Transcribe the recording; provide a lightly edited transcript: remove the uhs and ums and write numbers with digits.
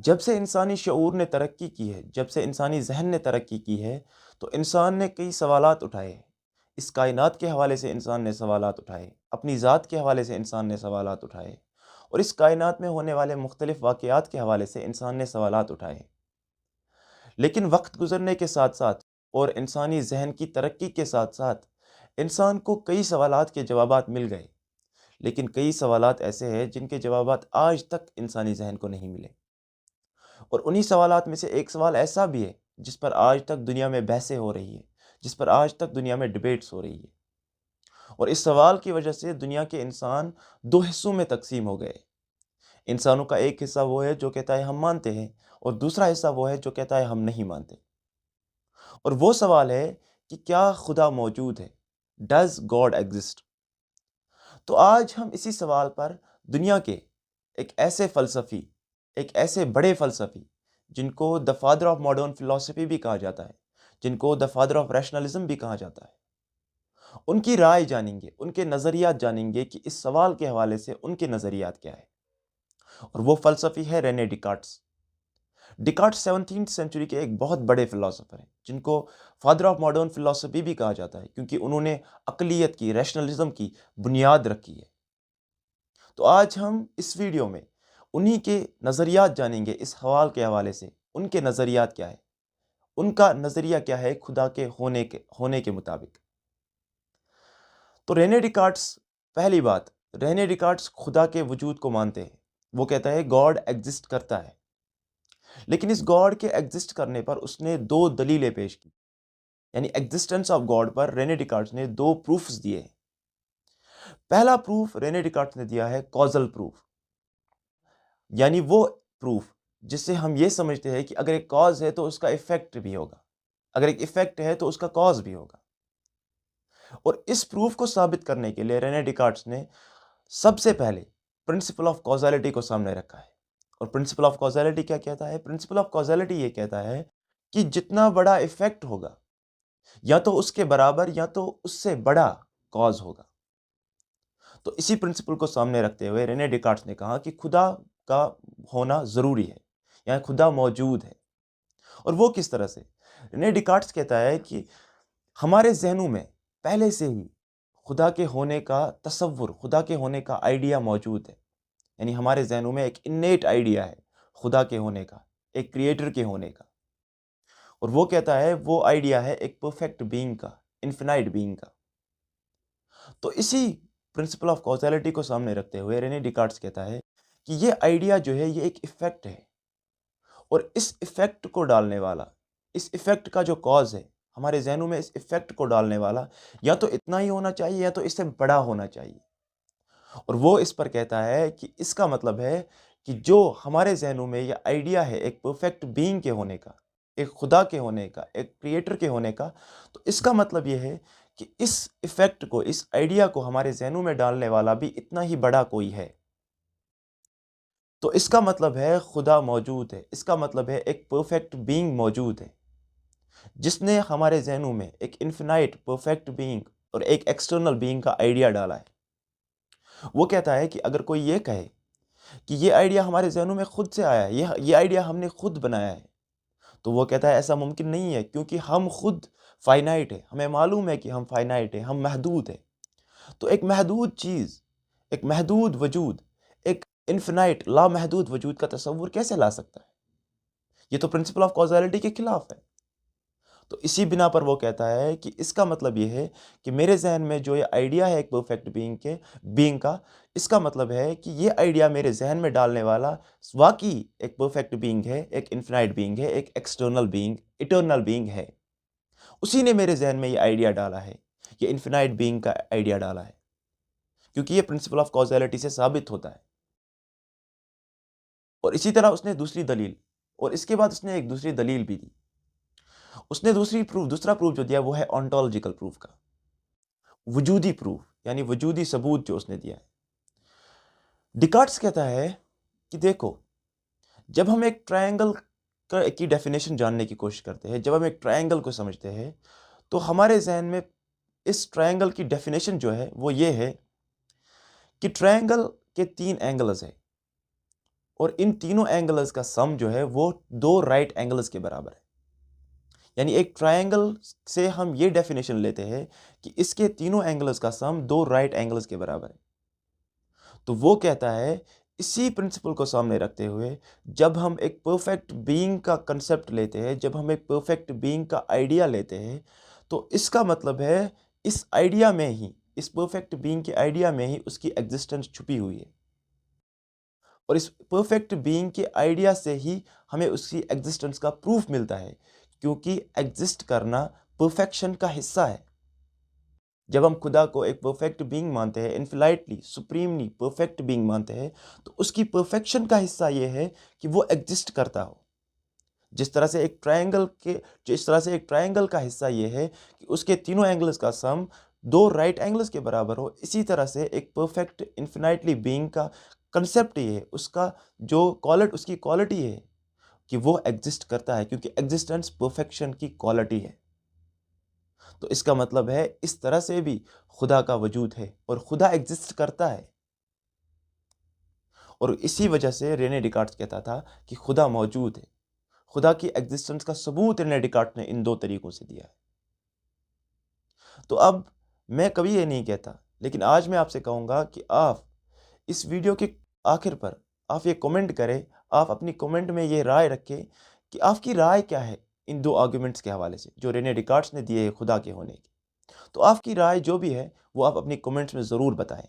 जब से इंसानी शऊर ने तरक्की की है, जब से इंसानी जहन ने तरक्की की है, तो इंसान ने कई सवालात उठाए हैं। इस कायनात के हवाले से इंसान ने सवालात उठाए, अपनी ज़ात के हवाले से इंसान ने सवालात उठाए और इस कायनात में होने वाले मुख्तलिफ़ वाक़यात के हवाले से इंसान ने सवालात उठाए। लेकिन वक्त गुज़रने के साथ साथ और इंसानी जहन की तरक्की के साथ साथ इंसान को कई सवालात के जवाबात मिल गए। लेकिन कई सवालात ऐसे हैं जिनके जवाबात आज तक इंसानी जहन को नहीं मिले। और उन्हीं सवालात में से एक सवाल ऐसा भी है जिस पर आज तक दुनिया में बहसें हो रही है, जिस पर आज तक दुनिया में डिबेट्स हो रही है। और इस सवाल की वजह से दुनिया के इंसान दो हिस्सों में तकसीम हो गए। इंसानों का एक हिस्सा वो है जो कहता है हम मानते हैं, और दूसरा हिस्सा वो है जो कहता है हम नहीं मानते। और वो सवाल है कि क्या खुदा मौजूद है? Does God exist? तो आज हम इसी सवाल पर दुनिया के एक ऐसे फ़लसफ़ी, एक ऐसे बड़े फ़लसफ़ी जिनको the father of modern philosophy भी कहा जाता है, जिनको द फादर ऑफ रैशनलिज़्म भी कहा जाता है, उनकी राय जानेंगे, उनके नज़रियात जानेंगे कि इस सवाल के हवाले से उनके नज़रियात क्या है। और वो फ़लसफ़ी है रेने डिकार्ट्स। डिकार्ट्स 17th सेंचुरी के एक बहुत बड़े फ़िलॉसफ़र हैं, जिनको फादर ऑफ मॉडर्न फ़िलॉसफ़ी भी कहा जाता है, क्योंकि उन्होंने अक़लियत की, रैशनलिज़्म की बुनियाद रखी है। तो आज हम इस वीडियो में उन्हीं के नज़रियात जानेंगे इस सवाल के हवाले से। उनके नज़रियात क्या है, उनका नज़रिया क्या है खुदा के होने के मुताबिक। तो रेने डिकार्ट्स, पहली बात, रेने डिकार्ट्स खुदा के वजूद को मानते हैं। वो कहता है गॉड एग्जिस्ट करता है, लेकिन इस गॉड के एग्जिस्ट करने पर उसने दो दलीलें पेश की। यानी एग्जिस्टेंस ऑफ गॉड पर रेने डिकार्ट्स ने दो प्रूफ्स दिए हैं। पहला प्रूफ रेने डिकार्ट्स ने दिया है कॉजल प्रूफ, यानी वो प्रूफ जिससे हम ये समझते हैं कि अगर एक कॉज है तो उसका इफेक्ट भी होगा, अगर एक इफेक्ट है तो उसका कॉज भी होगा। और इस प्रूफ को साबित करने के लिए रेने डिकार्ट्स ने सबसे पहले प्रिंसिपल ऑफ कॉजालिटी को सामने रखा है। और प्रिंसिपल ऑफ कॉजालिटी क्या कहता है? प्रिंसिपल ऑफ कॉजालिटी ये कहता है कि जितना बड़ा इफेक्ट होगा, या तो उसके बराबर या तो उससे बड़ा कॉज होगा। तो इसी प्रिंसिपल को सामने रखते हुए रेने डिकार्ट्स ने कहा कि खुदा का होना ज़रूरी है, या खुदा मौजूद है। और वो किस तरह से? रेने डिकार्ट्स कहता है कि हमारे जहनों में पहले से ही खुदा के होने का तसव्वुर, खुदा के होने का आइडिया मौजूद है। यानी हमारे जहनों में एक इन्नेट आइडिया है खुदा के होने का, एक क्रिएटर के होने का। और वो कहता है वो आइडिया है एक परफेक्ट बीइंग का, इन्फिनाइट बीइंग का। तो इसी प्रिंसिपल ऑफ कॉज़ैलिटी को सामने रखते हुए रेने डिकार्ट्स कहता है कि ये आइडिया जो है ये एक इफेक्ट है, और इस इफेक्ट को डालने वाला, इस इफेक्ट का जो कॉज है, हमारे जहनों में इस इफेक्ट को डालने वाला या तो इतना ही होना चाहिए या तो इससे बड़ा होना चाहिए। और वो इस पर कहता है कि इसका मतलब है कि जो हमारे जहनों में ये आइडिया है एक परफेक्ट बीइंग के होने का, एक खुदा के होने का, एक क्रिएटर के होने का, तो इसका मतलब ये है कि इस इफेक्ट को, इस आइडिया को हमारे जहनों में डालने वाला भी इतना ही बड़ा कोई है। तो इसका मतलब है खुदा मौजूद है, इसका मतलब है एक परफेक्ट बीइंग मौजूद है, जिसने हमारे जहनों में एक इन्फिनाइट परफेक्ट बीइंग और एक एक्सटर्नल बीइंग का आइडिया डाला है। वो कहता है कि अगर कोई ये कहे कि ये आइडिया हमारे जहनों में खुद से आया है, ये आइडिया हमने खुद बनाया है, तो वो कहता है ऐसा मुमकिन नहीं है, क्योंकि हम खुद फाइनाइट है, हमें मालूम है कि हम फाइनाइट है, हम महदूद है। तो एक महदूद चीज़, एक महदूद वजूद, एक इन्फिनाइट लामहदूद वजूद का तसव्वुर कैसे ला सकता है? ये तो प्रिंसिपल ऑफ कॉज़ैलिटी के खिलाफ है। तो इसी बिना पर वो कहता है कि इसका मतलब ये है कि मेरे जहन में जो ये आइडिया है एक परफेक्ट बीइंग का, इसका मतलब है कि ये आइडिया मेरे जहन में डालने वाला वाकई एक परफेक्ट बीइंग है, एक इन्फिनाइट बीइंग है, एक एक्सटर्नल बीइंग, इटर्नल बीइंग है। उसी ने मेरे जहन में ये आइडिया डाला है, ये इन्फिनाइट बीइंग का आइडिया डाला है, क्योंकि ये प्रिंसिपल ऑफ कॉज़ैलिटी से साबित होता है। और इसी तरह उसने दूसरी दलील, और इसके बाद उसने एक दूसरी दलील भी दी। उसने दूसरा प्रूफ जो दिया वो है ऑन्टोलॉजिकल प्रूफ का, वजूदी प्रूफ, यानी वजूदी सबूत जो उसने दिया है। डिकार्ट्स कहता है कि देखो, जब हम एक ट्रायंगल की डेफिनेशन जानने की कोशिश करते हैं, जब हम एक ट्रायंगल को समझते हैं, तो हमारे जहन में इस ट्रायंगल की डेफिनेशन जो है वो ये है कि ट्रायंगल के तीन एंगल्स है। और इन तीनों एंगल्स का सम जो है वो दो राइट एंगल्स के बराबर है। यानी एक ट्रायंगल से हम ये डेफिनेशन लेते हैं कि इसके तीनों एंगल्स का सम दो राइट एंगल्स के बराबर है। तो वो कहता है, इसी प्रिंसिपल को सामने रखते हुए जब हम एक परफेक्ट बीइंग का कंसेप्ट लेते हैं, जब हम एक परफेक्ट बीइंग का आइडिया लेते हैं, तो इसका मतलब है इस आइडिया में ही, इस परफेक्ट बीइंग के आइडिया में ही उसकी एग्जिस्टेंस छुपी हुई है। और इस परफेक्ट बीइंग के आइडिया से ही हमें उसकी एग्जिस्टेंस का प्रूफ मिलता है, क्योंकि एग्जिस्ट करना परफेक्शन का हिस्सा है। जब हम खुदा को एक परफेक्ट बीइंग मानते हैं, इन्फिनाइटली सुप्रीमली परफेक्ट बीइंग मानते हैं, तो उसकी परफेक्शन का हिस्सा यह है कि वो एग्जिस्ट करता हो। जिस तरह से एक ट्रायंगल का हिस्सा यह है कि उसके तीनों एंगल्स का सम दो राइट एंगल्स के बराबर हो, इसी तरह से एक परफेक्ट इन्फिनाइटली बीइंग का कंसेप्ट ये है, उसकी क्वालिटी है कि वो एग्जिस्ट करता है, क्योंकि एग्जिस्टेंस परफेक्शन की क्वालिटी है। तो इसका मतलब है इस तरह से भी खुदा का वजूद है और खुदा एग्जिस्ट करता है। और इसी वजह से रेने डिकार्ड्स कहता था कि खुदा मौजूद है। खुदा की एग्जिस्टेंस का सबूत रेने डिकार्ड्स ने इन दो तरीकों से दिया है। तो अब मैं कभी ये नहीं कहता, लेकिन आज मैं आपसे कहूँगा कि आप इस वीडियो के आखिर पर आप ये कमेंट करें, आप अपनी कमेंट में ये राय रखें कि आपकी राय क्या है इन दो आर्गुमेंट्स के हवाले से जो रेने डिकार्ड्स ने दिए खुदा के होने की। तो आपकी राय जो भी है वो आप अपनी कमेंट्स में ज़रूर बताएं।